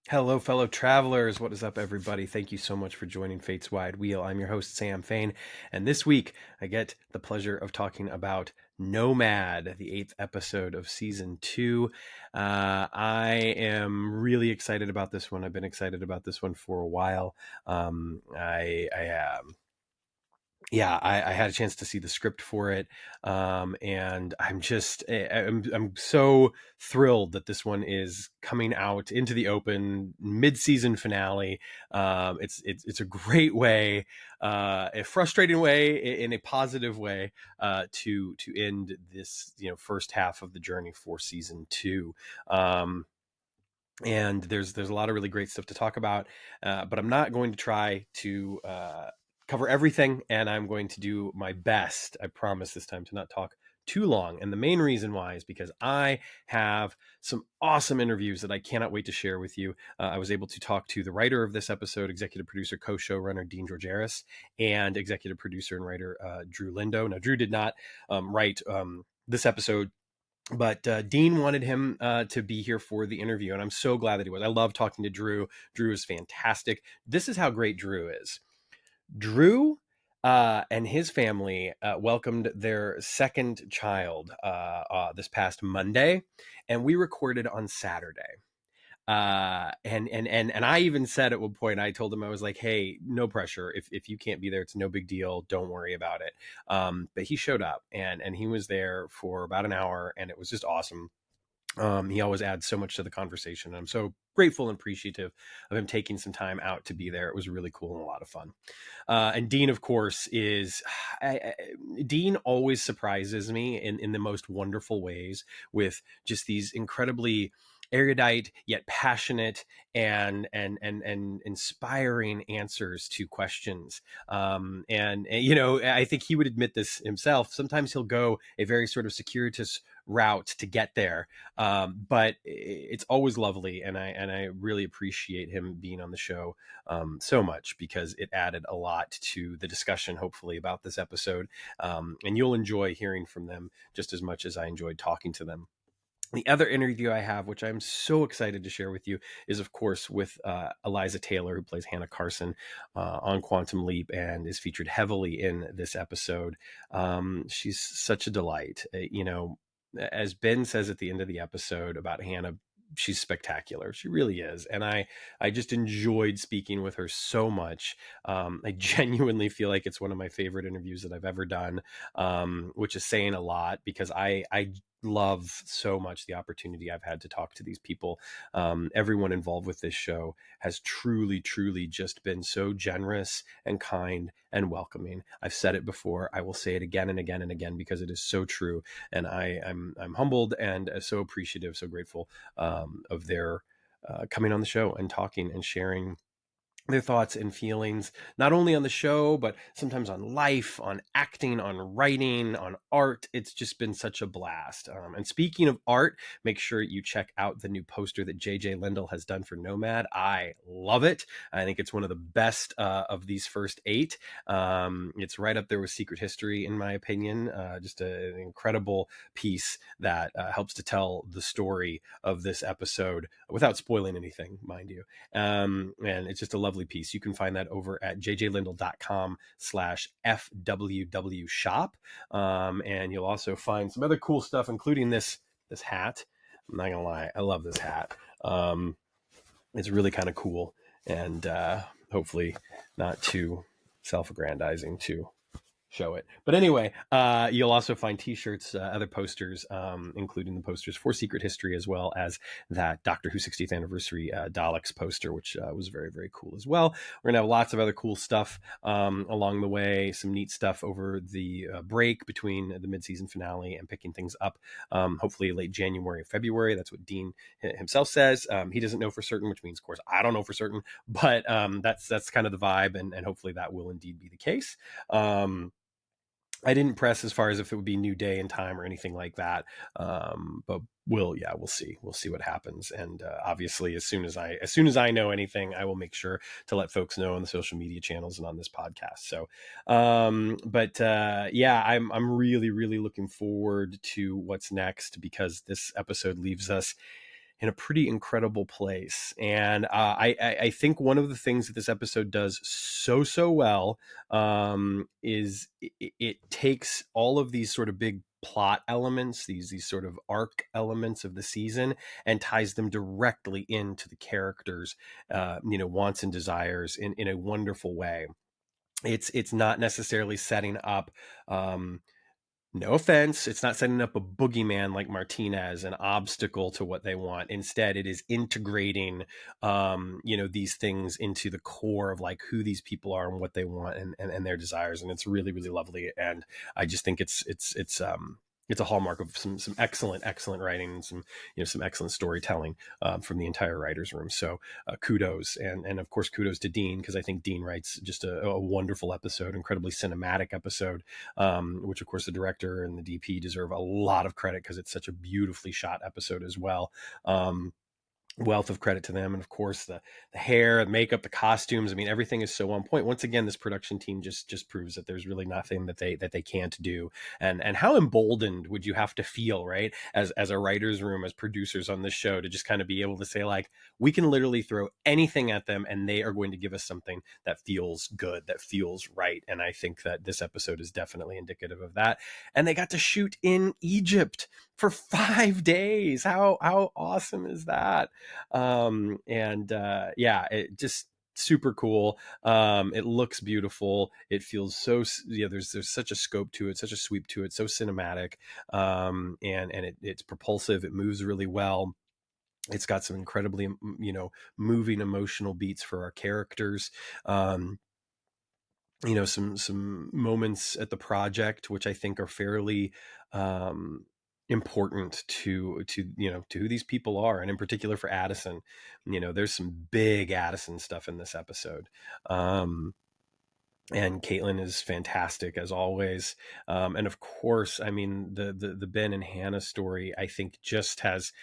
Hello, fellow travelers. What is up, everybody? Thank you so much for joining Fate's Wide Wheel. I'm your host, Sam Fain, and this week I get the pleasure of talking about Nomad, the 8th episode of season 2. I am really excited about this one. I've been excited about this one for a while. I had a chance to see the script for it, and I'm so thrilled that this one is coming out into the open mid-season finale. It's a great way, a frustrating way in a positive way, to end this first half of the journey for season 2. And there's a lot of really great stuff to talk about, but I'm not going to try to cover everything, and I'm going to do my best, I promise this time, to not talk too long. And the main reason why is because I have some awesome interviews that I cannot wait to share with you. I was able to talk to the writer of this episode, executive producer, co-showrunner Dean Georgaris, and executive producer and writer Drew Lindo. Now, Drew did not write this episode, but Dean wanted him to be here for the interview, and I'm so glad that he was. I love talking to Drew. Drew is fantastic. This is how great Drew is. Drew and his family welcomed their second child this past Monday, and we recorded on Saturday. And I even said at one point, I told him, I was like, hey, no pressure. If you can't be there, it's no big deal. Don't worry about it. But he showed up, and he was there for about an hour, and it was just awesome. He always adds so much to the conversation. I'm so grateful and appreciative of him taking some time out to be there. It was really cool and a lot of fun. And Dean, of course, Dean always surprises me in the most wonderful ways with just these incredibly erudite yet passionate and inspiring answers to questions. I think he would admit this himself. Sometimes he'll go a very sort of circuitous route to get there, but it's always lovely, and I really appreciate him being on the show so much, because it added a lot to the discussion, hopefully, about this episode. And you'll enjoy hearing from them just as much as I enjoyed talking to them. The other interview I have, which I'm so excited to share with you, is, of course, with Eliza Taylor, who plays Hannah Carson on Quantum Leap and is featured heavily in this episode. She's such a delight. As Ben says at the end of the episode about Hannah, she's spectacular. She really is. And I just enjoyed speaking with her so much. I genuinely feel like it's one of my favorite interviews that I've ever done, which is saying a lot, because I love so much the opportunity I've had to talk to these people. Everyone involved with this show has truly, truly just been so generous and kind and welcoming. I've said it before. I will say it again and again and again, because it is so true. And I'm humbled and so appreciative, so grateful of their coming on the show and talking and sharing their thoughts and feelings, not only on the show, but sometimes on life, on acting, on writing, on art. It's just been such a blast. And speaking of art, make sure you check out the new poster that JJ Lindell has done for Nomad. I love it. I think it's one of the best of these first 8. It's right up there with Secret History, in my opinion. Just an incredible piece that helps to tell the story of this episode without spoiling anything, mind you. And it's just a lovely piece. You can find that over at jjlindell.com/FWW shop. And you'll also find some other cool stuff, including this hat. I'm not gonna lie, I love this hat. It's really kind of cool, and hopefully not too self-aggrandizing too show it. But anyway, you'll also find t-shirts, other posters, including the posters for Secret History, as well as that Doctor Who 60th anniversary Daleks poster, which was very, very cool as well. We're gonna have lots of other cool stuff along the way, some neat stuff over the break between the mid-season finale and picking things up, hopefully late January or February. That's what Dean himself says. He doesn't know for certain, which means, of course, I don't know for certain, but that's kind of the vibe, and hopefully that will indeed be the case. I didn't press as far as if it would be new day and time or anything like that. But we'll see. We'll see what happens. And obviously, as soon as I know anything, I will make sure to let folks know on the social media channels and on this podcast. So, I'm really, really looking forward to what's next, because this episode leaves us in a pretty incredible place. And I think one of the things that this episode does so well is it takes all of these sort of big plot elements, these sort of arc elements of the season, and ties them directly into the characters' wants and desires in a wonderful way. It's not necessarily setting up no offense, it's not setting up a boogeyman like Martinez, an obstacle to what they want. Instead, it is integrating, these things into the core of like who these people are and what they want and their desires. And it's really, really lovely. And I just think it's a hallmark of some excellent writing and some excellent storytelling from the entire writers' room. So kudos, and of course kudos to Dean, because I think Dean writes just a wonderful episode, incredibly cinematic episode, which of course the director and the DP deserve a lot of credit because it's such a beautifully shot episode as well. Wealth of credit to them. And of course the hair, the makeup, the costumes, I mean, everything is so on point. Once again, this production team just proves that there's really nothing that they can't do. And how emboldened would you have to feel, right, as a writer's room, as producers on this show, to just kind of be able to say, like, we can literally throw anything at them and they are going to give us something that feels good, that feels right. And I think that this episode is definitely indicative of that. And they got to shoot in Egypt for 5 days. How awesome is that? It just super cool. It looks beautiful. It feels so, there's such a scope to it, such a sweep to it, so cinematic. It's propulsive. It moves really well. It's got some incredibly, moving emotional beats for our characters. Some moments at the project, which I think are fairly, important to who these people are, and in particular for Addison. There's some big Addison stuff in this episode, and Caitlin is fantastic as always, and of course, I mean, the Ben and Hannah story, I think, just has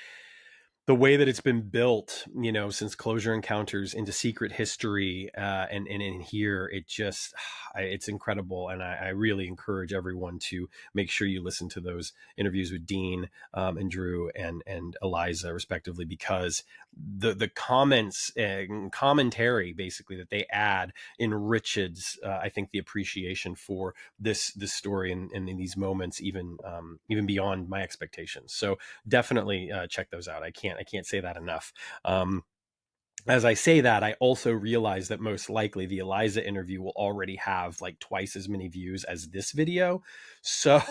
the way that it's been built, since Closure Encounters into Secret History, and in here, it's incredible. And I really encourage everyone to make sure you listen to those interviews with Dean, and Drew and Eliza, respectively, because the comments and commentary basically that they add enriches, I think, the appreciation for this story and in these moments, even beyond my expectations. So definitely check those out. I can't say that enough. As I say that, I also realize that most likely the Eliza interview will already have like twice as many views as this video. So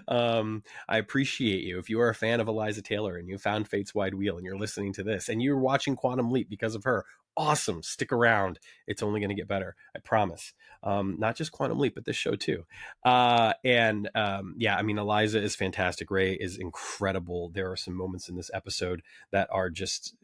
I appreciate you. If you are a fan of Eliza Taylor and you found Fate's Wide Wheel and you're listening to this and you're watching Quantum Leap because of her, awesome. Stick around. It's only going to get better. I promise. Not just Quantum Leap, but this show too. I mean, Eliza is fantastic. Ray is incredible. There are some moments in this episode that are just,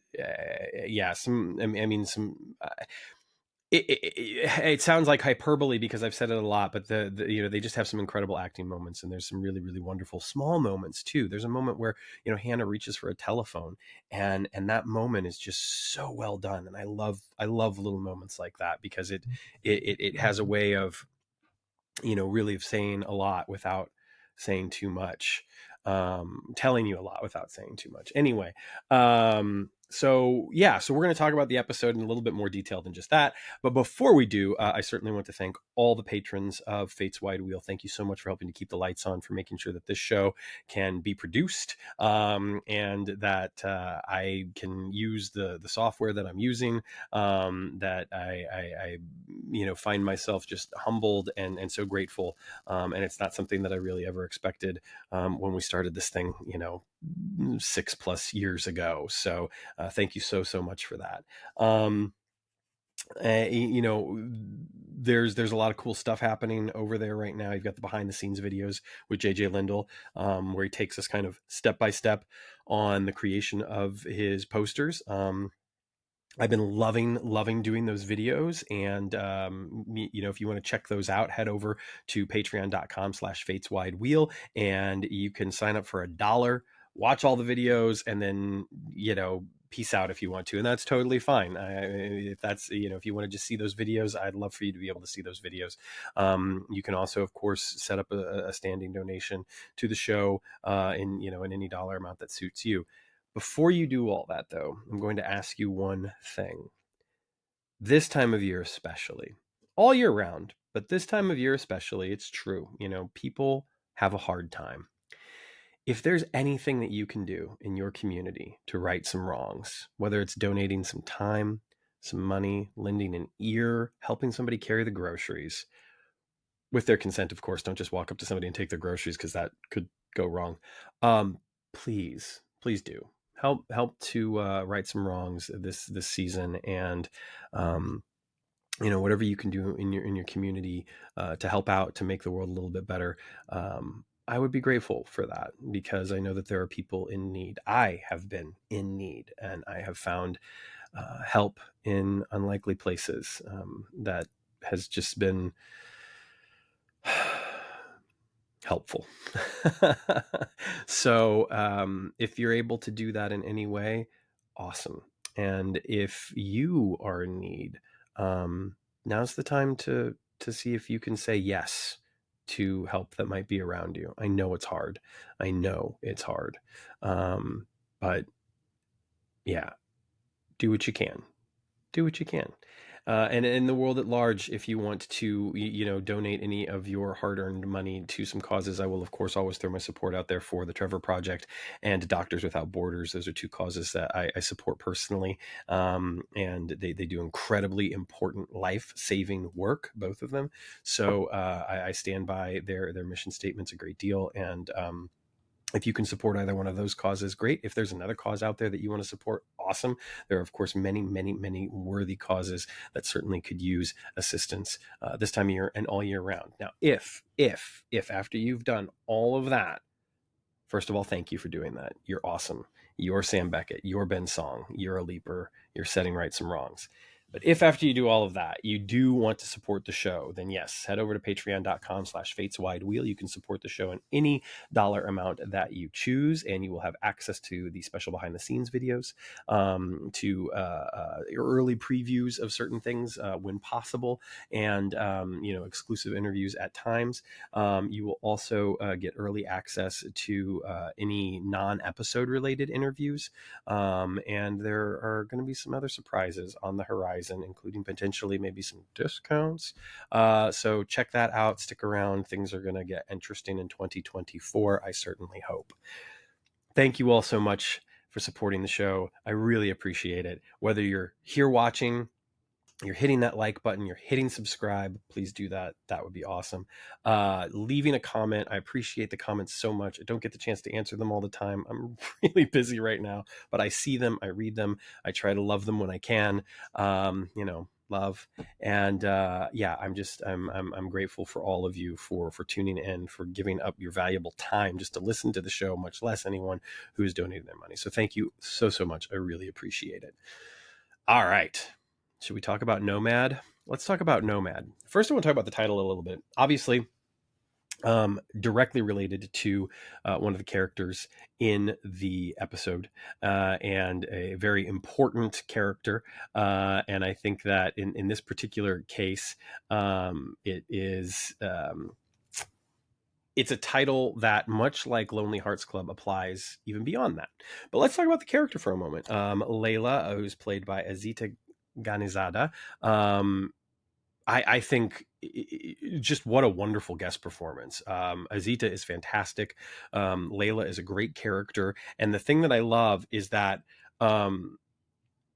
it sounds like hyperbole because I've said it a lot, but they just have some incredible acting moments, and there's some really, really wonderful small moments too. There's a moment where, Hannah reaches for a telephone, and that moment is just so well done. And I love little moments like that because it has a way of, really of saying a lot without saying too much, telling you a lot without saying too much. Anyway, so we're going to talk about the episode in a little bit more detail than just that. But before we do, I certainly want to thank all the patrons of Fate's Wide Wheel. Thank you so much for helping to keep the lights on, for making sure that this show can be produced, and that I can use the software that I'm using, that I find myself just humbled and so grateful. And it's not something that I really ever expected when we started this thing, 6+ years ago. So thank you so much for that. There's a lot of cool stuff happening over there right now. You've got the behind the scenes videos with JJ Lindell, where he takes us kind of step by step on the creation of his posters. I've been loving doing those videos. And, if you want to check those out, head over to patreon.com/fateswidewheel, and you can sign up for $1, watch all the videos, and then, peace out if you want to. And that's totally fine. If that's, if you want to just see those videos, I'd love for you to be able to see those videos. You can also, of course, set up a standing donation to the show, in any dollar amount that suits you. Before you do all that, though, I'm going to ask you one thing. This time of year especially, all year round, but this time of year especially, it's true. People have a hard time. If there's anything that you can do in your community to right some wrongs, whether it's donating some time, some money, lending an ear, helping somebody carry the groceries, with their consent, of course, don't just walk up to somebody and take their groceries, because that could go wrong. Please do help to right some wrongs this season, and whatever you can do in your community to help out, to make the world a little bit better. I would be grateful for that, because I know that there are people in need. I have been in need, and I have found help in unlikely places that has just been helpful. So if you're able to do that in any way, awesome. And if you are in need, now's the time to see if you can say yes to help that might be around you. I know it's hard. But yeah, do what you can. And in the world at large, if you want to, donate any of your hard-earned money to some causes, I will, of course, always throw my support out there for the Trevor Project and Doctors Without Borders. Those are two causes that I support personally, and they do incredibly important life-saving work, both of them. So I stand by their mission statements a great deal, and if you can support either one of those causes, great. If there's another cause out there that you want to support, awesome. There are, of course, many, many, many worthy causes that certainly could use assistance this time of year and all year round. Now, if after you've done all of that, first of all, thank you for doing that. You're awesome. You're Sam Beckett. You're Ben Song. You're a leaper. You're setting right some wrongs. But if after you do all of that, you do want to support the show, then yes, head over to patreon.com/fateswidewheel. You can support the show in any dollar amount that you choose, and you will have access to the special behind the scenes videos, to early previews of certain things when possible, and exclusive interviews at times. You will also get early access to any non-episode related interviews, and there are going to be some other surprises on the horizon, including potentially maybe some discounts. So check that out. Stick around. Things are going to get interesting in 2024. I certainly hope. Thank you all so much for supporting the show. I really appreciate it. Whether you're here watching, you're hitting that like button, you're hitting subscribe, please do that. That would be awesome. Leaving a comment. I appreciate the comments so much. I don't get the chance to answer them all the time. I'm really busy right now, but I see them, I read them, I try to love them when I can. Love. And I'm grateful for all of you for tuning in, for giving up your valuable time just to listen to the show, much less anyone who is donating their money. So thank you so much. I really appreciate it. All right. Should we talk about Nomad? Let's talk about Nomad. First, I want to talk about the title a little bit. Obviously, directly related to one of the characters in the episode, and a very important character. And I think that in this particular case, it is... it's a title that, much like Lonely Hearts Club, applies even beyond that. But let's talk about the character for a moment. Layla, who's played by Azita Ganizada. I think just what a wonderful guest performance. Azita is fantastic. Layla is a great character. And the thing that I love is that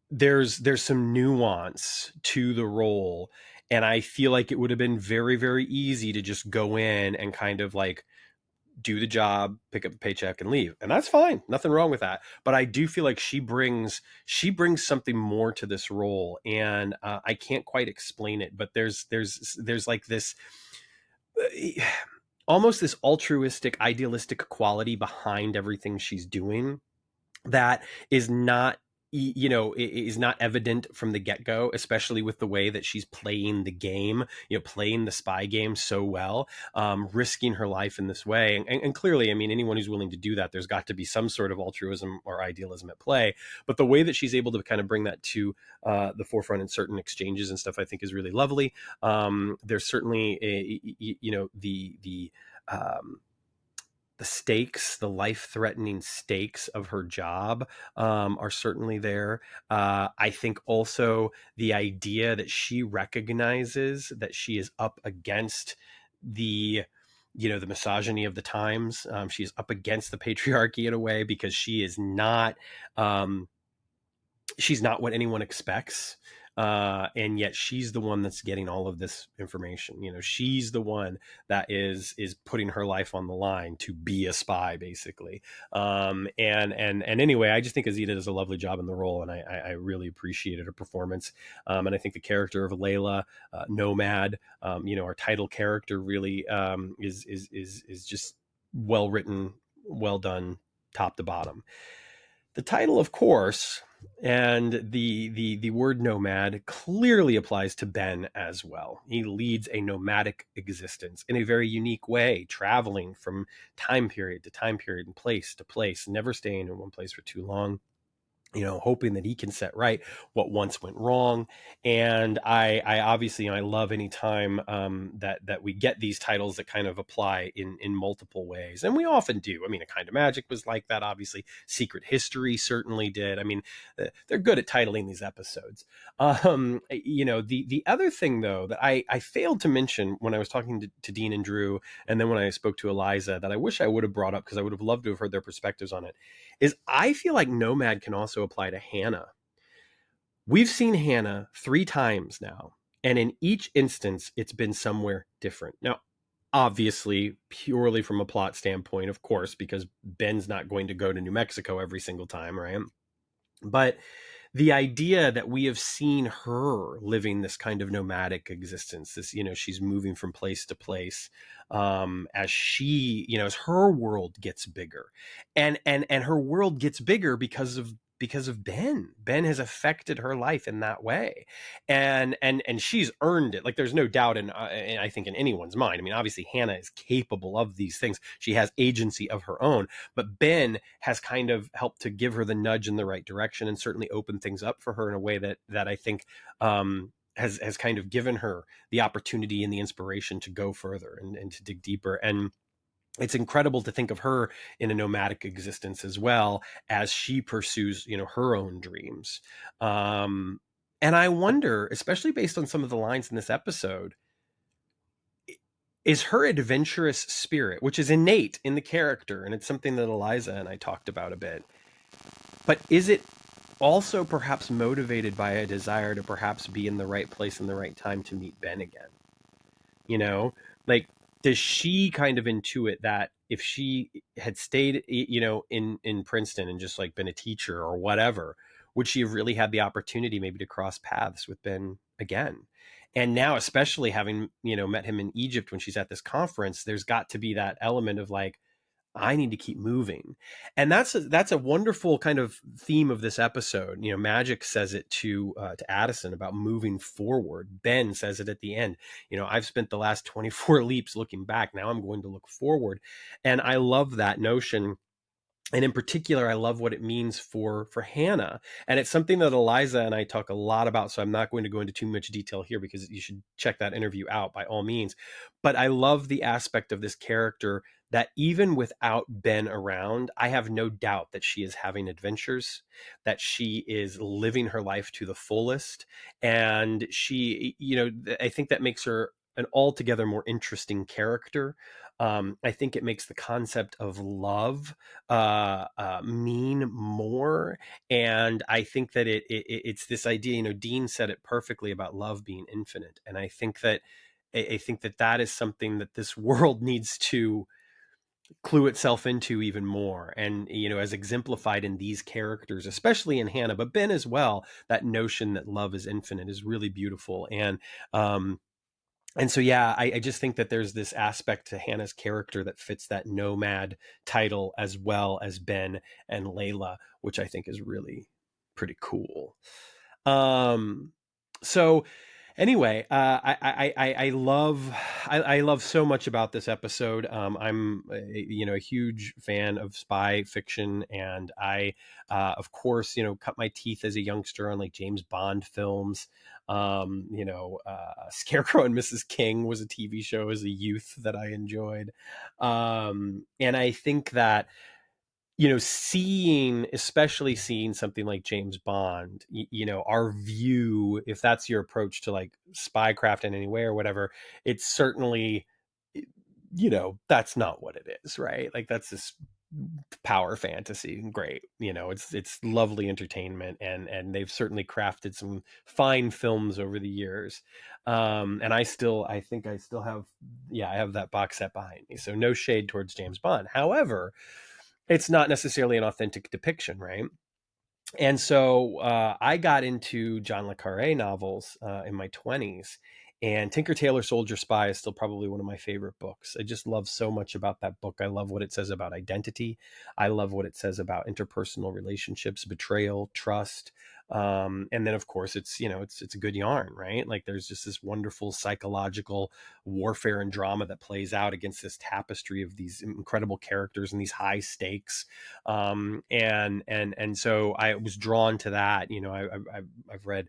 there's some nuance to the role. And I feel like it would have been very, very easy to just go in and kind of like do the job, pick up the paycheck, and leave. And that's fine. Nothing wrong with that. But I do feel like she brings something more to this role. And I can't quite explain it, but there's like this almost this altruistic, idealistic quality behind everything she's doing that is not evident from the get-go, especially with the way that she's playing the game, playing the spy game so well, risking her life in this way. And clearly, I mean, anyone who's willing to do that, there's got to be some sort of altruism or idealism at play. But the way that she's able to kind of bring that to the forefront in certain exchanges and stuff, I think is really lovely. There's certainly the stakes, the life-threatening stakes of her job, are certainly there. I think also the idea that she recognizes that she is up against the the misogyny of the times. She's up against the patriarchy in a way, because um, she's not what anyone expects, and yet she's the one that's getting all of this information. She's the one that is putting her life on the line to be a spy, basically. And anyway, I just think Azita does a lovely job in the role, and I really appreciated her performance. And I think the character of Layla, Nomad, our title character, really is just well written, well done, top to bottom. The title, of course, and the word nomad clearly applies to Ben as well. He leads a nomadic existence in a very unique way, traveling from time period to time period and place to place, never staying in one place for too long, hoping that he can set right what once went wrong. And I obviously, I love any time that we get these titles that kind of apply in multiple ways. And we often do. I mean, A Kind of Magic was like that, obviously. Secret History certainly did. I mean, they're good at titling these episodes. The other thing, though, that I failed to mention when I was talking to Dean and Drew, and then when I spoke to Eliza, that I wish I would have brought up, because I would have loved to have heard their perspectives on it, is I feel like Nomad can also apply to Hannah. We've seen Hannah 3 times now, and in each instance, it's been somewhere different. Now, obviously, purely from a plot standpoint, of course, because Ben's not going to go to New Mexico every single time, right? But the idea that we have seen her living this kind of nomadic existence, this, she's moving from place to place, as she, as her world gets bigger, and her world gets bigger because of Ben. Ben has affected her life in that way, and she's earned it. Like, there's no doubt I think in anyone's mind. I mean, obviously Hannah is capable of these things. She has agency of her own, but Ben has kind of helped to give her the nudge in the right direction, and certainly open things up for her in a way that I think has kind of given her the opportunity and the inspiration to go further and to dig deeper. And it's incredible to think of her in a nomadic existence as well, as she pursues, her own dreams. And I wonder, especially based on some of the lines in this episode, is her adventurous spirit, which is innate in the character, and it's something that Eliza and I talked about a bit, but is it also perhaps motivated by a desire to perhaps be in the right place in the right time to meet Ben again? Like, does she kind of intuit that if she had stayed, in Princeton and just like been a teacher or whatever, would she have really had the opportunity maybe to cross paths with Ben again? And now, especially having, met him in Egypt when she's at this conference, there's got to be that element of like, I need to keep moving. And that's a wonderful kind of theme of this episode. Magic says it to Addison about moving forward. Ben says it at the end. I've spent the last 24 leaps looking back. Now I'm going to look forward. And I love that notion. And in particular, I love what it means for Hannah. And it's something that Eliza and I talk a lot about, so I'm not going to go into too much detail here, because you should check that interview out by all means. But I love the aspect of this character that even without Ben around, I have no doubt that she is having adventures, that she is living her life to the fullest. And she, I think that makes her an altogether more interesting character. I think it makes the concept of love mean more. And I think that it's this idea, Dean said it perfectly about love being infinite. And I think that that is something that this world needs to clue itself into even more. And, as exemplified in these characters, especially in Hannah, but Ben as well, that notion that love is infinite is really beautiful. And so, yeah, I just think that there's this aspect to Hannah's character that fits that Nomad title as well as Ben and Layla, which I think is really pretty cool. So Anyway, I love I love so much about this episode. I'm a huge fan of spy fiction, and I of course cut my teeth as a youngster on like James Bond films. Scarecrow and Mrs. King was a TV show as a youth that I enjoyed, and I think that especially seeing something like James Bond, our view, if that's your approach to like spycraft in any way or whatever, it's certainly, that's not what it is, right? Like that's this power fantasy. Great. It's lovely entertainment, and they've certainly crafted some fine films over the years. And I think I still have, yeah, I have that box set behind me. So no shade towards James Bond. However, it's not necessarily an authentic depiction, right? And so I got into John le Carre novels in my 20s. And Tinker Tailor Soldier Spy is still probably one of my favorite books. I just love so much about that book. I love what it says about identity. I love what it says about interpersonal relationships, betrayal, trust. And then, of course, it's a good yarn, right? Like there's just this wonderful psychological warfare and drama that plays out against this tapestry of these incredible characters and these high stakes. And so I was drawn to that. I've read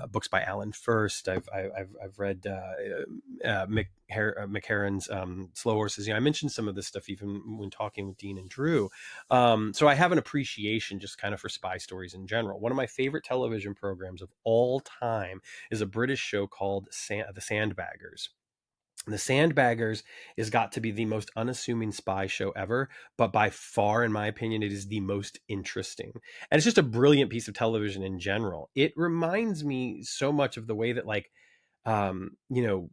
books by Alan First. I've read McHarren's Slow Horses. I mentioned some of this stuff even when talking with Dean and Drew. So I have an appreciation just kind of for spy stories in general. One of my favorite television programs of all time is a British show called The Sandbaggers. The Sandbaggers has got to be the most unassuming spy show ever, but by far, in my opinion, it is the most interesting. And it's just a brilliant piece of television in general. It reminds me so much of the way that, like, um, you know,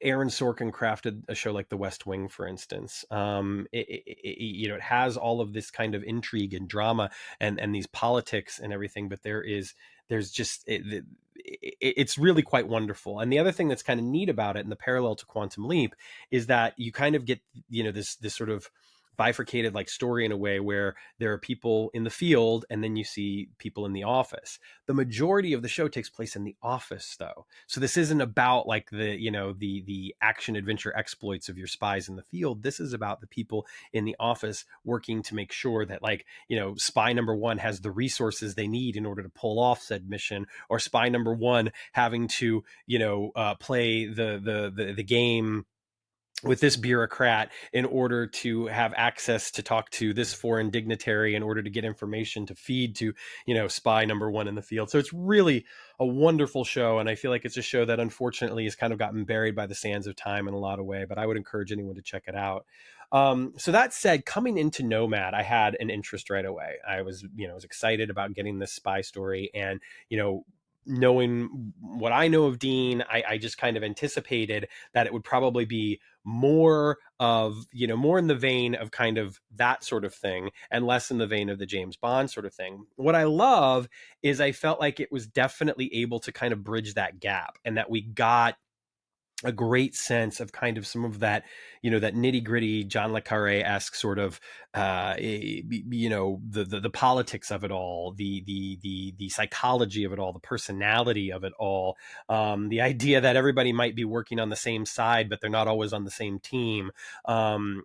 Aaron Sorkin crafted a show like The West Wing, for instance. It has all of this kind of intrigue and drama and these politics and everything, but there's just it's really quite wonderful. And the other thing that's kind of neat about it, and the parallel to Quantum Leap, is that you kind of get this sort of bifurcated like story in a way where there are people in the field and then you see people in the office. The majority of the show takes place in the office, though, so this isn't about like the action adventure exploits of your spies in the field. This is about the people in the office working to make sure that, like, spy number one has the resources they need in order to pull off said mission, or spy number one having to play the game with this bureaucrat in order to have access to talk to this foreign dignitary in order to get information to feed to, spy number one in the field. So it's really a wonderful show. And I feel like it's a show that unfortunately has kind of gotten buried by the sands of time in a lot of way, but I would encourage anyone to check it out. So that said, coming into Nomad, I had an interest right away. I was excited about getting this spy story, and, knowing what I know of Dean, I just kind of anticipated that it would probably be more in the vein of kind of that sort of thing and less in the vein of the James Bond sort of thing. What I love is I felt like it was definitely able to kind of bridge that gap, and that we got a great sense of kind of some of that, that nitty gritty John le Carre-esque sort of, the politics of it all, the psychology of it all, the personality of it all, the idea that everybody might be working on the same side, but they're not always on the same team, and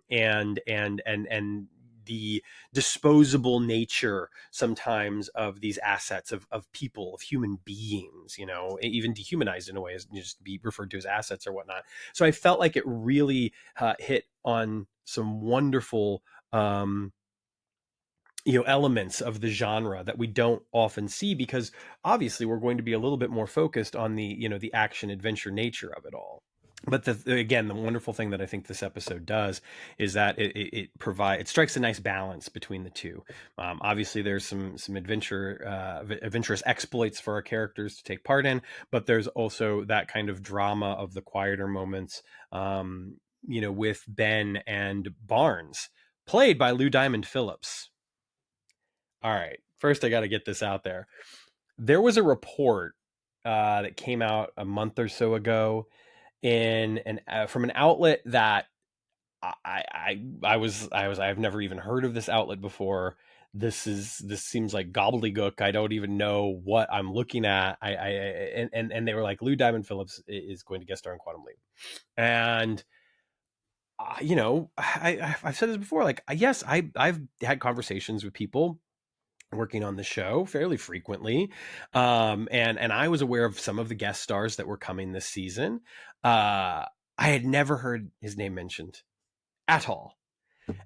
the disposable nature sometimes of these assets of people, of human beings, even dehumanized in a way, as just be referred to as assets or whatnot. So I felt like it really hit on some wonderful elements of the genre that we don't often see, because obviously we're going to be a little bit more focused on the action adventure nature of it all. But again, the wonderful thing that I think this episode does is that it strikes a nice balance between the two. Obviously, there's some adventurous exploits for our characters to take part in, but there's also that kind of drama of the quieter moments, with Ben and Barnes, played by Lou Diamond Phillips. All right, first I got to get this out there. There was a report that came out a month or so ago from an outlet that I've never even heard of this outlet before, this seems like gobbledygook. I don't even know what I'm looking at. And they were like, Lou Diamond Phillips is going to guest star in Quantum Leap. And you know, I've said this before. Like, yes, I've had conversations with people working on the show fairly frequently, and I was aware of some of the guest stars that were coming this season. I had never heard his name mentioned at all,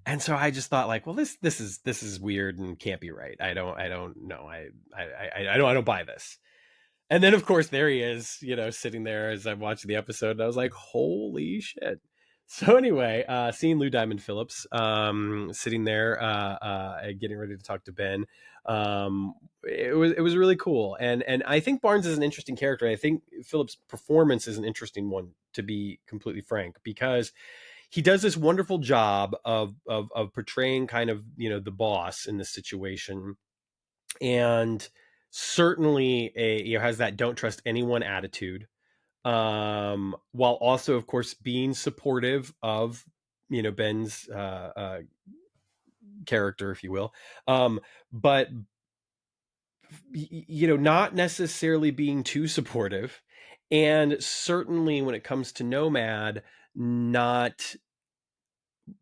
and so I just thought, like, well, this is weird and can't be right. I don't know. I don't buy this. And then, of course, there he is, you know, sitting there as I'm watching the episode, and I was like, holy shit. So anyway, seeing Lou Diamond Phillips sitting there, getting ready to talk to Ben, it was really cool, and I think Barnes is an interesting character. I think Phillips' performance is an interesting one, to be completely frank, because he does this wonderful job of portraying kind of, you know, the boss in this situation, and certainly has that don't trust anyone attitude, while also, of course, being supportive of, you know, Ben's character, if you will, but you know, not necessarily being too supportive, and certainly when it comes to Nomad, not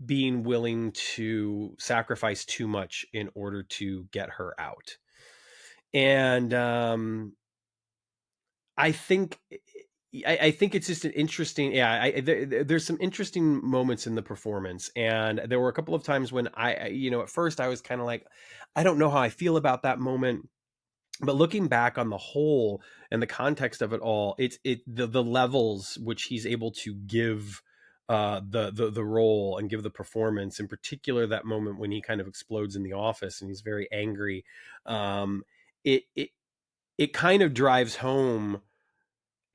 being willing to sacrifice too much in order to get her out. And I think it's just an interesting, there's some interesting moments in the performance, and there were a couple of times when you know, at first I was kind of like, I don't know how I feel about that moment, but looking back on the whole and the context of it all, the levels which he's able to give the role and give the performance, in particular that moment when he kind of explodes in the office and he's very angry, it it kind of drives home,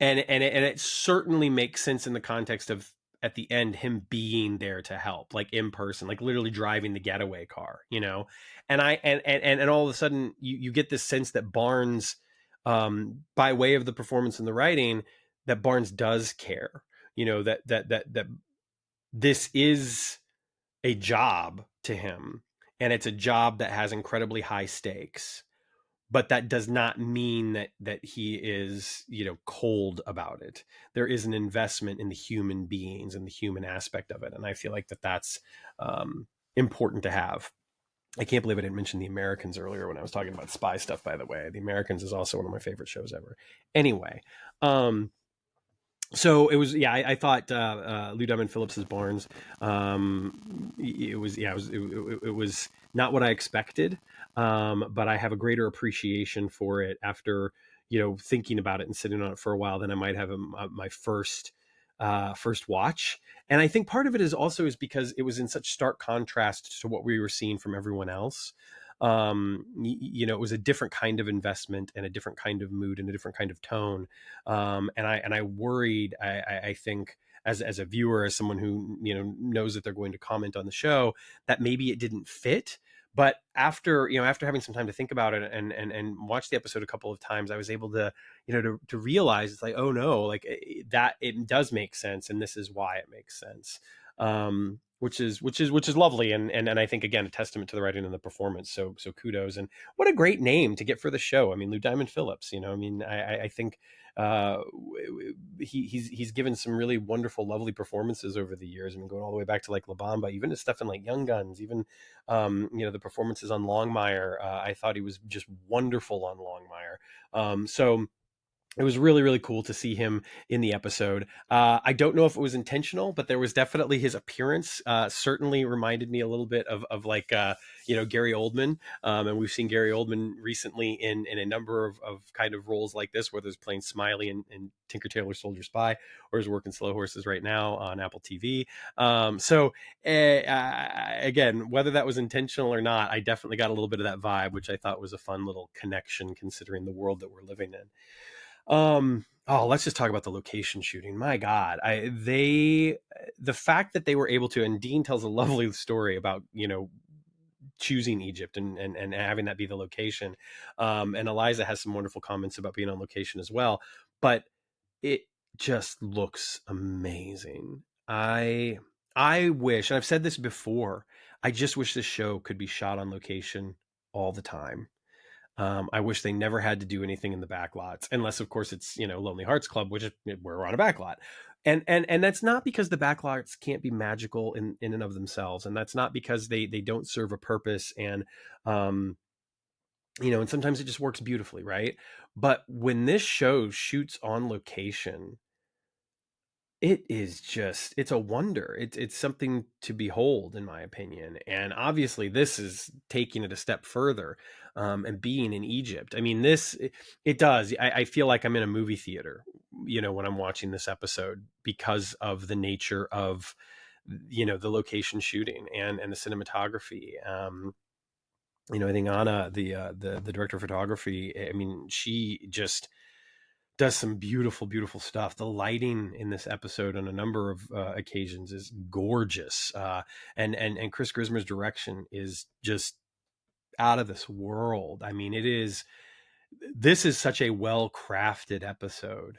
and it certainly makes sense in the context of, at the end, him being there to help, like in person, like literally driving the getaway car, you know. And all of a sudden you get this sense that Barnes, by way of the performance and the writing, that Barnes does care, you know, that this is a job to him, and it's a job that has incredibly high stakes, but that does not mean that he is, you know, cold about it. There is an investment in the human beings and the human aspect of it, and I feel like that's important to have. I can't believe I didn't mention The Americans earlier when I was talking about spy stuff, by the way. The Americans is also one of my favorite shows ever. Anyway, so it was, I thought Lou Diamond Phillips's Barnes, it was not what I expected, but I have a greater appreciation for it after, you know, thinking about it and sitting on it for a while than I might have my first watch. And I think part of it is because it was in such stark contrast to what we were seeing from everyone else. You know, it was a different kind of investment and a different kind of mood and a different kind of tone. And I worried, I think, as a viewer, as someone who, you know, knows that they're going to comment on the show, that maybe it didn't fit. But after having some time to think about it and watch the episode a couple of times, I was able to, you know, to realize, it's like, oh no, like that it does make sense, and this is why it makes sense. Which is lovely, and I think, again, a testament to the writing and the performance. So kudos, and what a great name to get for the show. I mean, Lou Diamond Phillips, you know, I mean, I think he's given some really wonderful, lovely performances over the years. I mean, going all the way back to like La Bamba, even to stuff in like Young Guns, even you know, the performances on Longmire. I thought he was just wonderful on Longmire. So it was really, really cool to see him in the episode. I don't know if it was intentional, but there was definitely, his appearance certainly reminded me a little bit of like, you know, Gary Oldman. And we've seen Gary Oldman recently in a number of kind of roles like this, whether it's playing Smiley in Tinker Tailor Soldier Spy, or is working Slow Horses right now on Apple TV. Again, whether that was intentional or not, I definitely got a little bit of that vibe, which I thought was a fun little connection considering the world that we're living in. Let's just talk about the location shooting. My God, the fact that they were able to, and Dean tells a lovely story about, you know, choosing Egypt and having that be the location. And Eliza has some wonderful comments about being on location as well, but it just looks amazing. I wish, and I've said this before, I just wish this show could be shot on location all the time. I wish they never had to do anything in the back lots, unless of course it's, Lonely Hearts Club, which is, we're on a back lot. And that's not because the back lots can't be magical in and of themselves. And that's not because they don't serve a purpose. And, and sometimes it just works beautifully. Right. But when this show shoots on location, it's a wonder. It's something to behold, in my opinion. And obviously this is taking it a step further, and being in Egypt. I mean, it does. I feel like I'm in a movie theater, when I'm watching this episode, because of the nature of, the location shooting and the cinematography. I think Anna, the director of photography, I mean, she just does some beautiful, beautiful stuff. The lighting in this episode on a number of occasions is gorgeous, and Chris Grismer's direction is just out of this world. I mean, this is such a well crafted episode,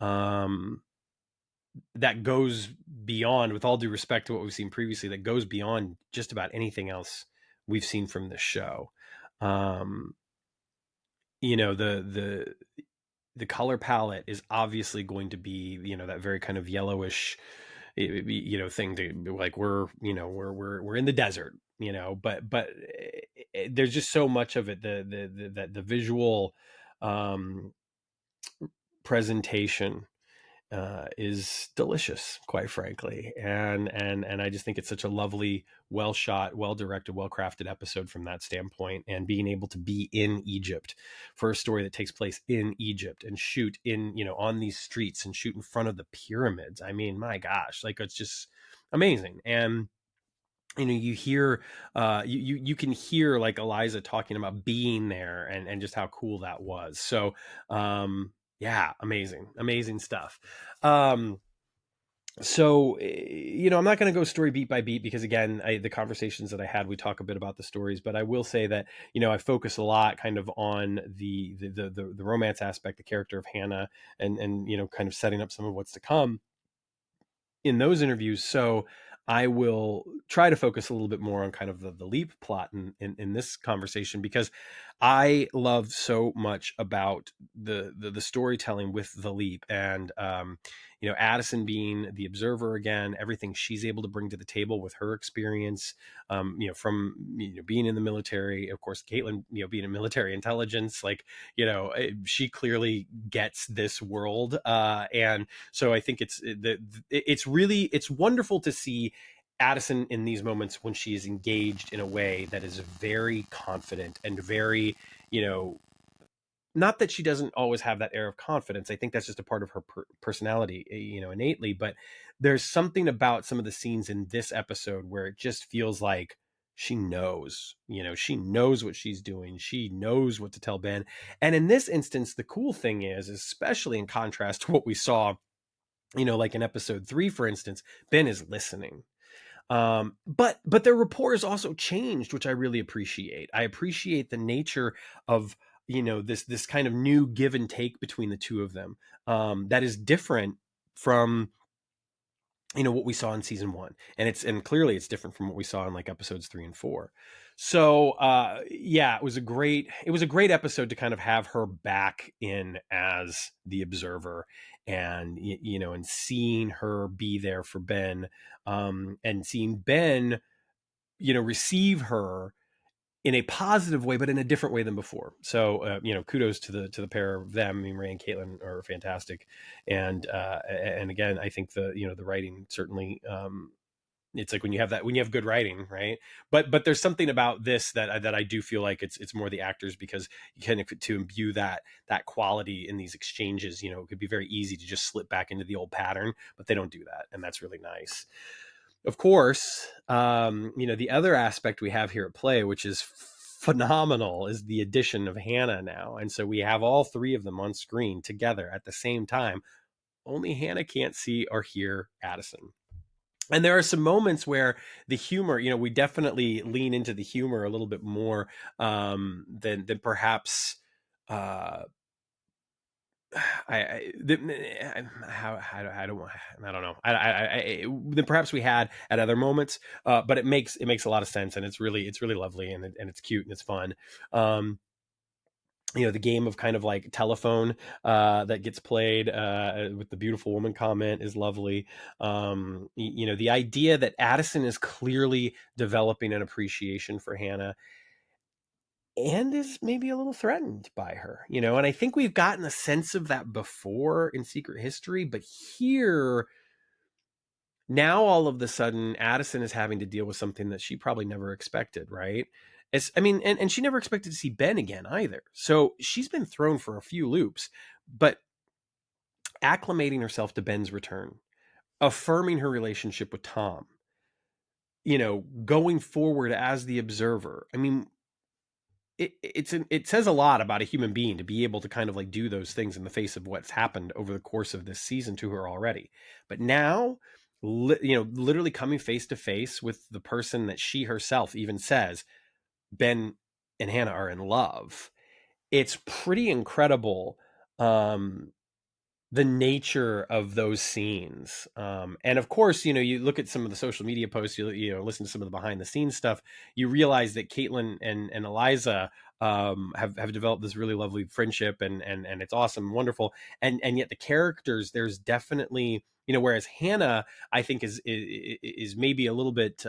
that goes beyond, with all due respect to what we've seen previously, that goes beyond just about anything else we've seen from this show. Um, the color palette is obviously going to be, that very kind of yellowish, thing, to like, we're in the desert, but there's just so much of it. The visual presentation is delicious, quite frankly. And I just think it's such a lovely, well shot, well directed, well crafted episode from that standpoint. And being able to be in Egypt for a story that takes place in Egypt, and shoot in, on these streets, and shoot in front of the pyramids. I mean, my gosh, like, it's just amazing. And you hear, you can hear, like, Eliza talking about being there, and just how cool that was. So yeah, amazing stuff. So I'm not going to go story beat by beat, because again, the conversations that I had, we talk a bit about the stories, but I will say that I focus a lot kind of on the romance aspect, the character of Hannah, and kind of setting up some of what's to come in those interviews. So I will try to focus a little bit more on kind of the leap plot in this conversation, because I love so much about the storytelling with the leap. And Addison being the observer again, everything she's able to bring to the table with her experience, from being in the military, of course, Caitlin, being in military intelligence, like, she clearly gets this world, and so I think it's wonderful to see Addison in these moments when she is engaged in a way that is very confident and very, not that she doesn't always have that air of confidence. I think that's just a part of her personality, innately. But there's something about some of the scenes in this episode where it just feels like she knows, she knows what she's doing. She knows what to tell Ben. And in this instance, the cool thing is, especially in contrast to what we saw, like in episode 3, for instance, Ben is listening. But their rapport has also changed, which I really appreciate. I appreciate the nature of, this kind of new give and take between the two of them, that is different from what we saw in season 1, and clearly it's different from what we saw in, like, episodes 3 and 4. So yeah, it was a great episode to kind of have her back in as the observer, and and seeing her be there for Ben, and seeing Ben receive her in a positive way, but in a different way than before. So, kudos to the pair of them. I mean, Ray and Caitlin are fantastic. And again, I think the writing certainly, it's like when you have good writing, right? But there's something about this that I do feel like it's more the actors, because you kind of, to imbue that quality in these exchanges, it could be very easy to just slip back into the old pattern, but they don't do that. And that's really nice. Of course, the other aspect we have here at play, which is phenomenal, is the addition of Hannah now. And so we have all 3 of them on screen together at the same time. Only Hannah can't see or hear Addison. And there are some moments where the humor, we definitely lean into the humor a little bit more, than perhaps I don't know. Then perhaps we had at other moments, but it makes a lot of sense, and it's really lovely, and it's cute and it's fun. The game of kind of like telephone that gets played with the beautiful woman comment is lovely. The idea that Addison is clearly developing an appreciation for Hannah and is maybe a little threatened by her, and I think we've gotten a sense of that before in Secret History, but here now all of the sudden Addison is having to deal with something that she probably never expected, right? And she never expected to see Ben again either. So she's been thrown for a few loops, but acclimating herself to Ben's return, affirming her relationship with Tom, going forward as the observer. I mean, it says a lot about a human being to be able to kind of like do those things in the face of what's happened over the course of this season to her already. But now, literally coming face to face with the person that she herself even says Ben and Hannah are in love. It's pretty incredible. The nature of those scenes. And of course, you look at some of the social media posts, you listen to some of the behind the scenes stuff, you realize that Caitlin and Eliza have developed this really lovely friendship, and it's awesome and wonderful. And yet the characters, there's definitely, whereas Hannah, I think is maybe a little bit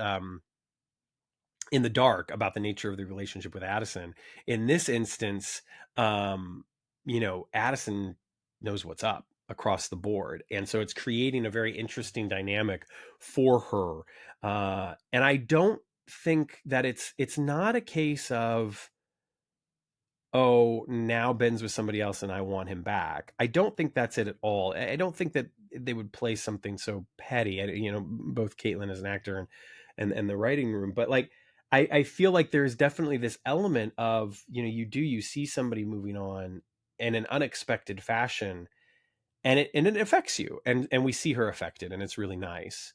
in the dark about the nature of the relationship with Addison. In this instance, Addison knows what's up across the board, and so it's creating a very interesting dynamic for her. And I don't think that it's not a case of, oh, now Ben's with somebody else and I want him back. I don't think that's it at all. I don't think that they would play something so petty. Both Caitlin as an actor and the writing room, but like I feel like there's definitely this element of, you see somebody moving on in an unexpected fashion, and it affects you, and we see her affected, and it's really nice.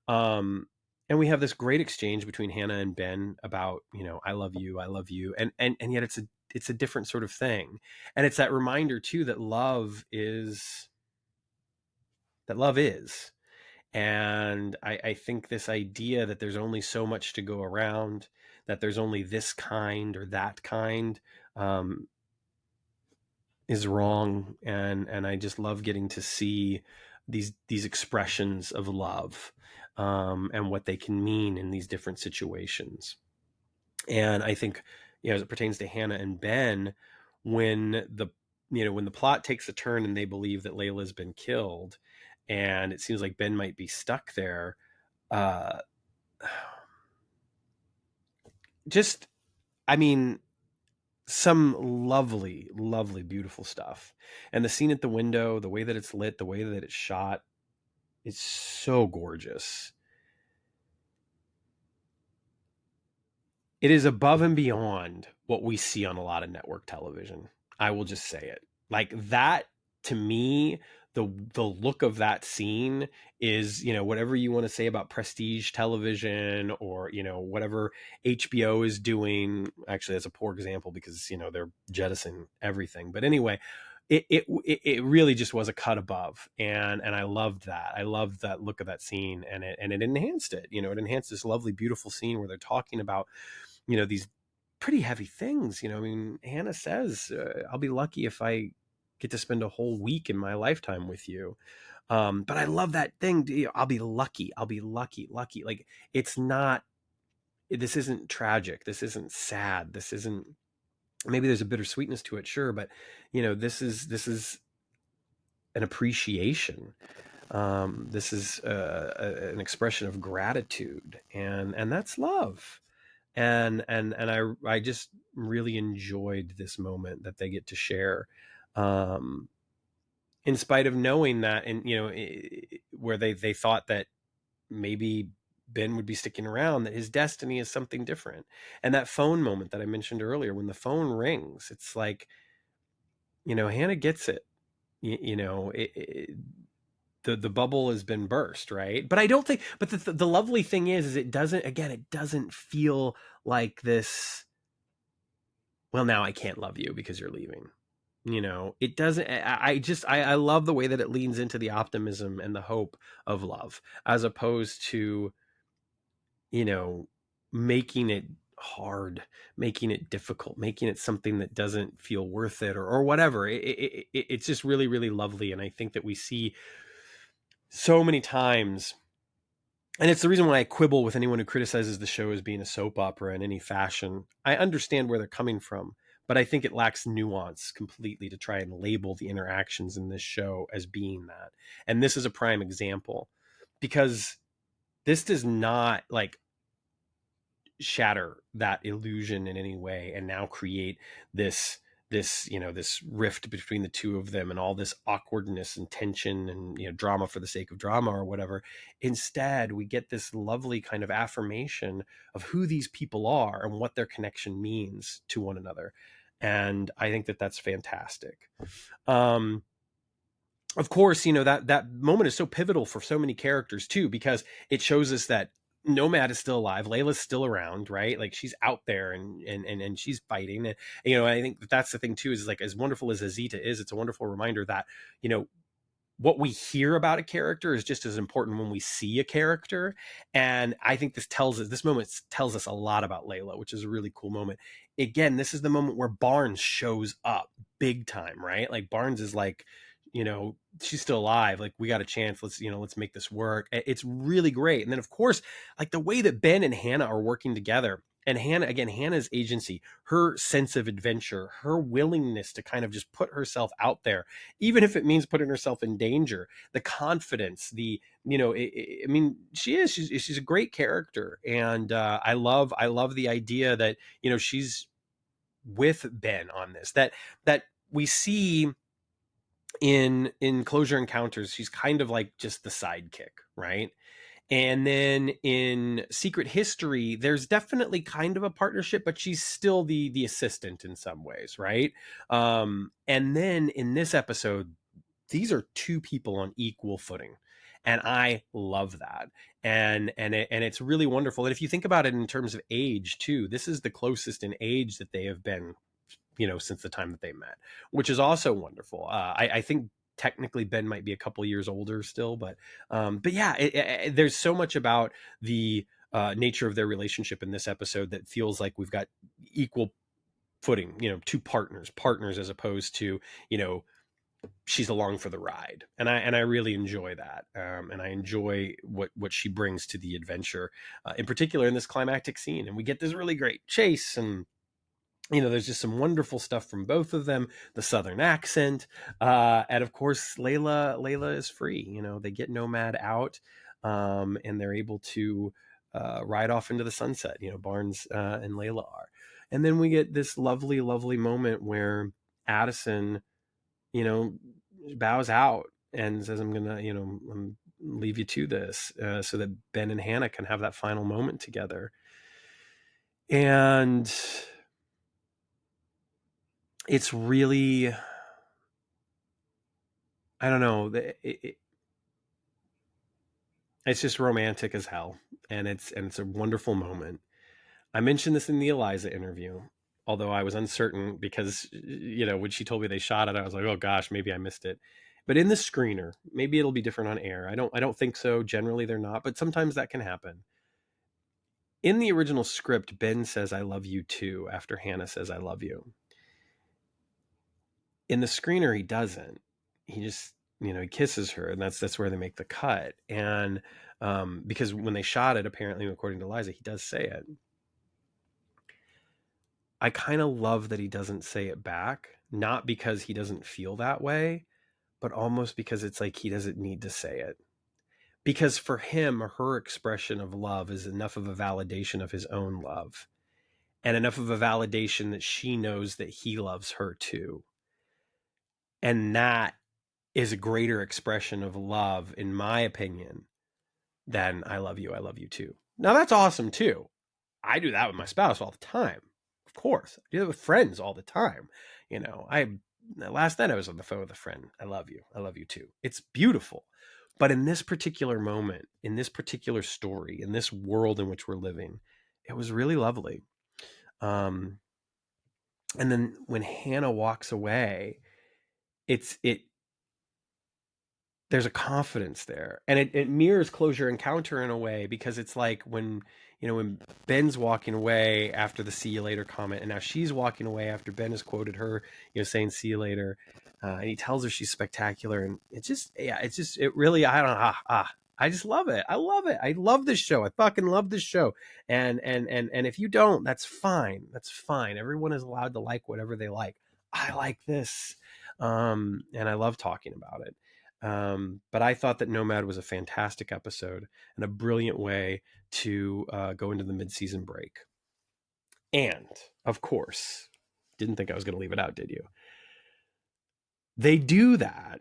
And we have this great exchange between Hannah and Ben about, I love you, and yet it's a different sort of thing, and it's that reminder too that love is. And I think this idea that there's only so much to go around, that there's only this kind or that kind, is wrong. And I just love getting to see these expressions of love, and what they can mean in these different situations. And I think, as it pertains to Hannah and Ben, when the plot takes a turn and they believe that Layla's been killed, and it seems like Ben might be stuck there, just, I mean, some lovely, lovely, beautiful stuff. And the scene at the window, the way that it's lit, the way that it's shot, it's so gorgeous. It is above and beyond what we see on a lot of network television. I will just say it. Like that, to me, the look of that scene is, whatever you want to say about prestige television, or, whatever HBO is doing. Actually, that's a poor example because, they're jettisoning everything. But anyway, it really just was a cut above, and I loved that. I loved that look of that scene, and it enhanced it. It enhanced this lovely, beautiful scene where they're talking about, these pretty heavy things. I mean, Hannah says, I'll be lucky if I get to spend a whole week in my lifetime with you. But I love that thing. I'll be lucky. Lucky. Like, it's not, this isn't tragic. This isn't sad. This isn't, maybe there's a bittersweetness to it. Sure. But this is an appreciation. This is an expression of gratitude, and that's love. And I just really enjoyed this moment that they get to share, in spite of knowing that, and where they thought that maybe Ben would be sticking around, that his destiny is something different. And that phone moment that I mentioned earlier, when the phone rings, it's like, Hannah gets it. The bubble has been burst, right? But I don't think, but the lovely thing is it doesn't feel like this, well, now I can't love you because you're leaving. You know, it doesn't, I love the way that it leans into the optimism and the hope of love, as opposed to, you know, making it hard, making it difficult, making it something that doesn't feel worth it, or whatever. It's just really, really lovely. And I think that we see so many times, and it's the reason why I quibble with anyone who criticizes the show as being a soap opera in any fashion. I understand where they're coming from, but I think it lacks nuance completely to try and label the interactions in this show as being that. And this is a prime example, because this does not like shatter that illusion in any way and now create this you know, this rift between the two of them and all this awkwardness and tension and, you know, drama for the sake of drama or whatever. Instead, we get this lovely kind of affirmation of who these people are and what their connection means to one another. And I think that that's fantastic. Of course, you know, that moment is so pivotal for so many characters too, because it shows us that Nomad is still alive, Layla's still around, right? Like, she's out there and she's fighting. And, you know, I think that that's the thing too, is like, as wonderful as Azita is, it's a wonderful reminder that, you know, what we hear about a character is just as important when we see a character. And I think this moment tells us a lot about Layla, which is a really cool moment. Again, this is the moment where Barnes shows up big time, right? Like, Barnes is like, you know, she's still alive. Like, we got a chance. Let's make this work. It's really great. And then, of course, like the way that Ben and Hannah are working together, and Hannah's agency, her sense of adventure, her willingness to kind of just put herself out there, even if it means putting herself in danger, the confidence, you know, I mean, she's a great character. And I love the idea that, you know, she's with Ben on this, that we see in Closure Encounters. She's kind of like just the sidekick, right? And then in Secret History, there's definitely kind of a partnership, but she's still the assistant in some ways, right? And then in this episode, these are two people on equal footing, and I love that. And it's really wonderful. And if you think about it in terms of age too, this is the closest in age that they have been, you know, since the time that they met, which is also wonderful. I think technically Ben might be a couple years older still, but yeah, there's so much about the nature of their relationship in this episode that feels like we've got equal footing, you know, two partners, as opposed to, you know, she's along for the ride. And I really enjoy that. And I enjoy what she brings to the adventure, in particular in this climactic scene. And we get this really great chase, and, you know, there's just some wonderful stuff from both of them, the Southern accent. And of course, Layla is free. You know, they get Nomad out, and they're able to ride off into the sunset. You know, Barnes and Layla are. And then we get this lovely, lovely moment where Addison, you know, bows out and says, I'm gonna, you know, leave you to this, so that Ben and Hannah can have that final moment together. And it's really, I don't know, it's just romantic as hell, and it's a wonderful moment. I mentioned this in the Eliza interview, although I was uncertain because, you know, when she told me they shot it, I was like, oh gosh, maybe I missed it. But in the screener, maybe it'll be different on air. I don't think so. Generally, they're not, but sometimes that can happen. In the original script, Ben says, I love you too, after Hannah says, I love you. In the screener, he doesn't. He just, you know, he kisses her, and that's where they make the cut. And because when they shot it, apparently, according to Liza, he does say it. I kind of love that he doesn't say it back, not because he doesn't feel that way, but almost because it's like he doesn't need to say it. Because for him, her expression of love is enough of a validation of his own love, and enough of a validation that she knows that he loves her too. And that is a greater expression of love, in my opinion, than I love you too. Now, that's awesome too. I do that with my spouse all the time. Of course. I do that with friends all the time. You know, last night I was on the phone with a friend. I love you too. It's beautiful. But in this particular moment, in this particular story, in this world in which we're living, it was really lovely. And then when Hannah walks away, it there's a confidence there, and it mirrors Closure Encounter in a way, because it's like when when Ben's walking away after the "see you later" comment, and now she's walking away after Ben has quoted her saying "see you later," and he tells her she's spectacular, and it really, I don't know, I just love it. I love it. I love this show. I fucking love this show. And if you don't, that's fine. That's fine. Everyone is allowed to like whatever they like. I like this, and I love talking about it. But I thought that Nomad was a fantastic episode and a brilliant way to go into the mid-season break. And, of course, didn't think I was going to leave it out, did you? They do that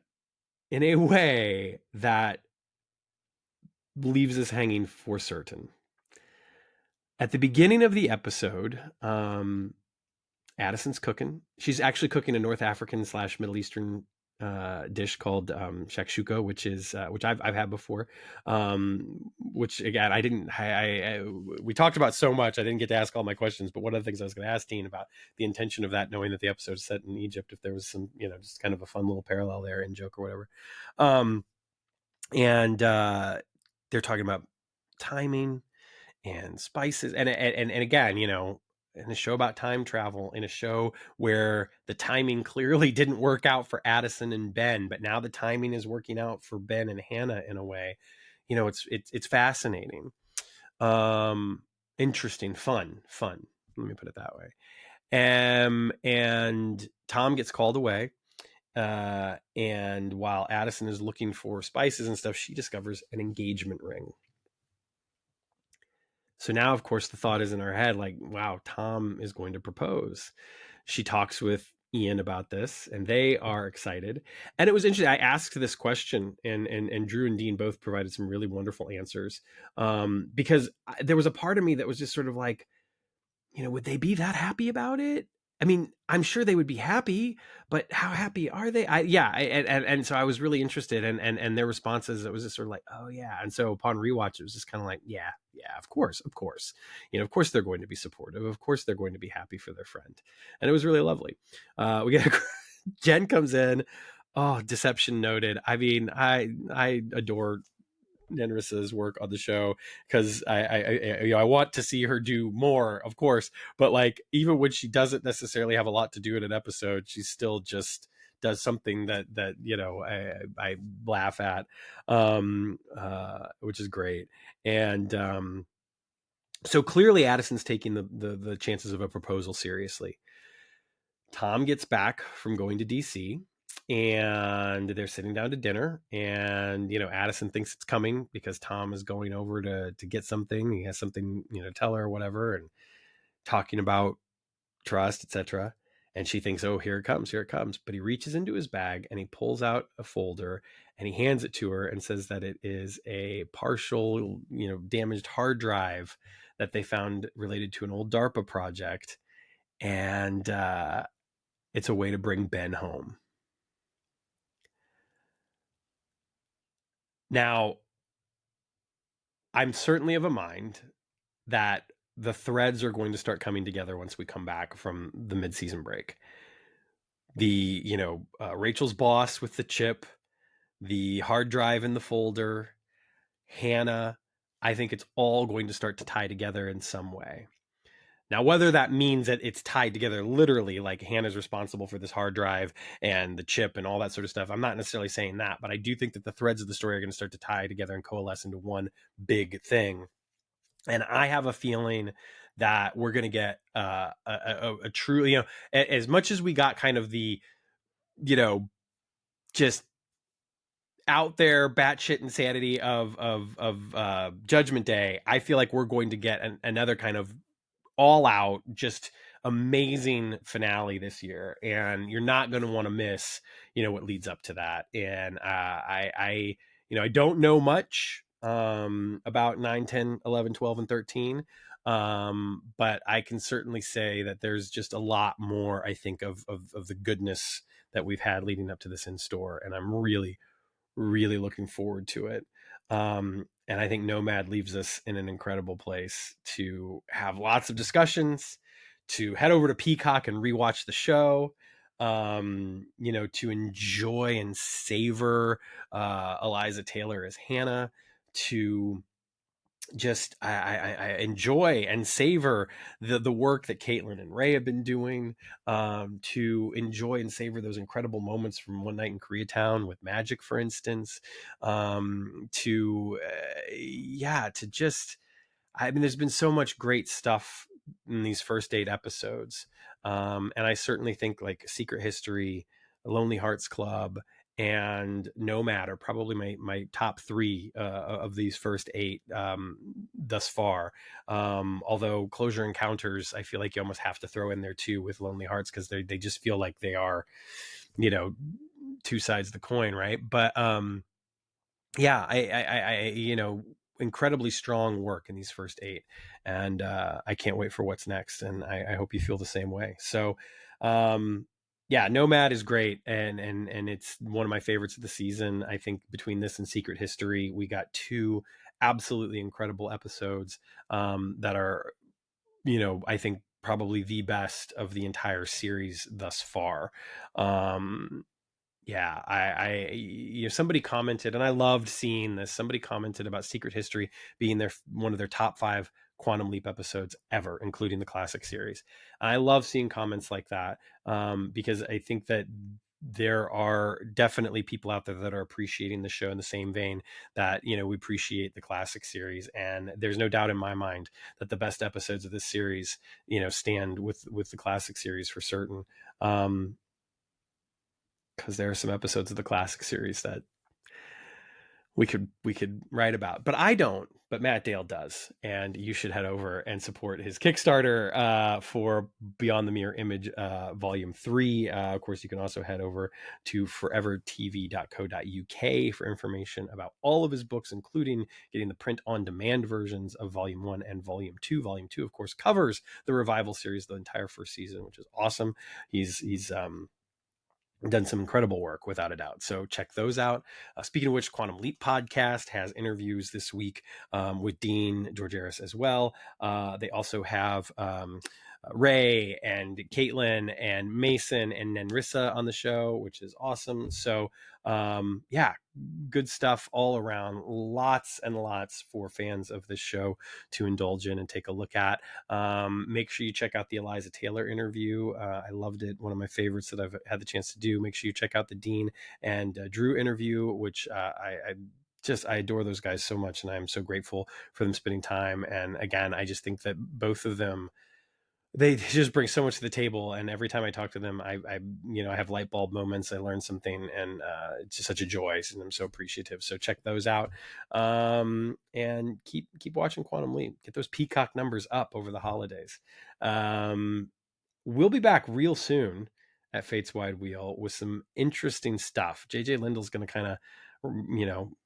in a way that leaves us hanging for certain. At the beginning of the episode, Addison's cooking. She's actually cooking a North African / Middle Eastern dish called shakshuka, which I've had before. Which again, we talked about so much, I didn't get to ask all my questions. But one of the things I was going to ask Dean about the intention of that, knowing that the episode is set in Egypt, if there was some, just kind of a fun little parallel there in joke or whatever. And they're talking about timing and spices, and again, in a show about time travel, in a show where the timing clearly didn't work out for Addison and Ben, but now the timing is working out for Ben and Hannah in a way, it's fascinating, interesting, fun. Let me put it that way. And Tom gets called away. And while Addison is looking for spices and stuff, she discovers an engagement ring. So now, of course, the thought is in her head, like, wow, Tom is going to propose. She talks with Ian about this, and they are excited. And it was interesting. I asked this question, and Drew and Dean both provided some really wonderful answers, because there was a part of me that was just sort of like, would they be that happy about it? I mean, I'm sure they would be happy, but how happy are they? And so I was really interested, and their responses, it was just sort of like, oh yeah. And so upon rewatch, it was just kind of like, yeah, of course, of course they're going to be supportive. Of course they're going to be happy for their friend, and it was really lovely. We get Jen comes in. Oh, deception noted. I mean, I adore Nenrissa's work on the show, because I want to see her do more, of course, but like, even when she doesn't necessarily have a lot to do in an episode, she still just does something that I laugh at, which is great. And so clearly Addison's taking the chances of a proposal seriously. Tom gets back from going to DC, and they're sitting down to dinner, and Addison thinks it's coming because Tom is going over to get something. He has something to tell her or whatever, and talking about trust, etc. And she thinks, oh, here it comes, but he reaches into his bag and he pulls out a folder and he hands it to her and says that it is a partial damaged hard drive that they found related to an old DARPA project, and it's a way to bring Ben home. Now, I'm certainly of a mind that the threads are going to start coming together once we come back from the mid-season break. The, Rachel's boss with the chip, the hard drive in the folder, Hannah, I think it's all going to start to tie together in some way. Now, whether that means that it's tied together literally, like Hannah's responsible for this hard drive and the chip and all that sort of stuff, I'm not necessarily saying that, but I do think that the threads of the story are going to start to tie together and coalesce into one big thing. And I have a feeling that we're going to get a true, as much as we got kind of the, just out there batshit insanity of Judgment Day, I feel like we're going to get another kind of all out, just amazing finale this year, and you're not going to want to miss what leads up to that. And I don't know much about 9, 10, 11, 12, and 13, but I can certainly say that there's just a lot more, I think, of the goodness that we've had leading up to this in store, and I'm really looking forward to it. And I think Nomad leaves us in an incredible place to have lots of discussions, to head over to Peacock and rewatch the show. to enjoy and savor Eliza Taylor as Hannah, to just I enjoy and savor the work that Caitlin and Ray have been doing, to enjoy and savor those incredible moments from One Night in Koreatown with Magic, for instance, to just, I mean, there's been so much great stuff in these first 8 episodes. And I certainly think like Secret History, Lonely Hearts Club, and Nomad are probably my top 3 of these first 8 thus far. Although Closure Encounters, I feel like you almost have to throw in there too with Lonely Hearts, because they just feel like they are, two sides of the coin, right? But yeah, I incredibly strong work in these first 8, and I can't wait for what's next, and I hope you feel the same way. So yeah, Nomad is great, and it's one of my favorites of the season. I think between this and Secret History, we got 2 absolutely incredible episodes that are, I think probably the best of the entire series thus far. Yeah, somebody commented, and I loved seeing this. Somebody commented about Secret History being one of their top 5 Quantum Leap episodes ever, including the classic series. And I love seeing comments like that, because I think that there are definitely people out there that are appreciating the show in the same vein that, we appreciate the classic series. And there's no doubt in my mind that the best episodes of this series, stand with the classic series for certain. Because there are some episodes of the classic series that we could write about, but I don't. But Matt Dale does, and you should head over and support his Kickstarter for Beyond the Mirror Image Volume 3. Of course, you can also head over to forevertv.co.uk for information about all of his books, including getting the print-on-demand versions of Volume 1 and Volume 2. Volume 2, of course, covers the Revival series, the entire first season, which is awesome. He's done some incredible work, without a doubt. So check those out. Speaking of which, Quantum Leap podcast has interviews this week with Dean Georgeris as well. They also have Ray and Caitlin and Mason and Nenrissa on the show, which is awesome. So yeah, good stuff all around. Lots and lots for fans of this show to indulge in and take a look at. Make sure you check out the Eliza Taylor interview. I loved it. One of my favorites that I've had the chance to do. Make sure you check out the Dean and Drew interview, which I adore those guys so much, and I'm so grateful for them spending time. And again, I just think that both of them, they just bring so much to the table, and every time I talk to them, I have light bulb moments. I learn something, and it's just such a joy, and I'm so appreciative. So check those out, and keep watching Quantum Leap. Get those Peacock numbers up over the holidays. We'll be back real soon at Fate's Wide Wheel with some interesting stuff. JJ Lindell's going to kind of,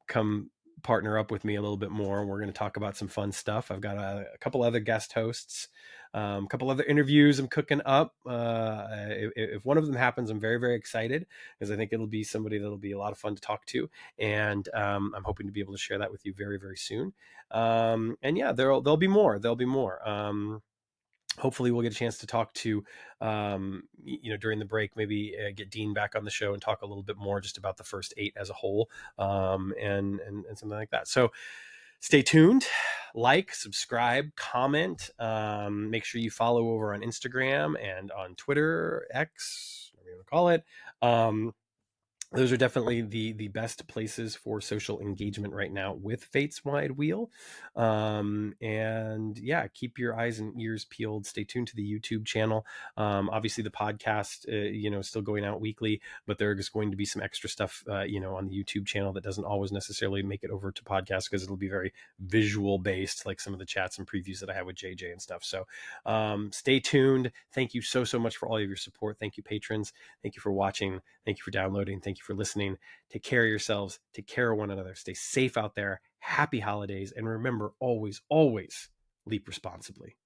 come partner up with me a little bit more. We're going to talk about some fun stuff. I've got a couple other guest hosts, a couple other interviews I'm cooking up. If one of them happens, I'm very, very excited, because I think it'll be somebody that'll be a lot of fun to talk to. And I'm hoping to be able to share that with you very, very soon. And yeah, there'll be more. Hopefully we'll get a chance to talk to, during the break, maybe get Dean back on the show and talk a little bit more just about the first 8 as a whole, and something like that. So stay tuned, like, subscribe, comment, make sure you follow over on Instagram and on Twitter, X, whatever you want to call it. Those are definitely the best places for social engagement right now with Fate's Wide Wheel. And yeah, keep your eyes and ears peeled. Stay tuned to the YouTube channel. Obviously the podcast, still going out weekly, but there's going to be some extra stuff, on the YouTube channel that doesn't always necessarily make it over to podcast, because it'll be very visual based, like some of the chats and previews that I have with JJ and stuff. So stay tuned. Thank you so much for all of your support. Thank you, patrons. Thank you for watching. Thank you for downloading. Thank you for listening. Take care of yourselves. Take care of one another. Stay safe out there. Happy holidays. And remember, always, always leap responsibly.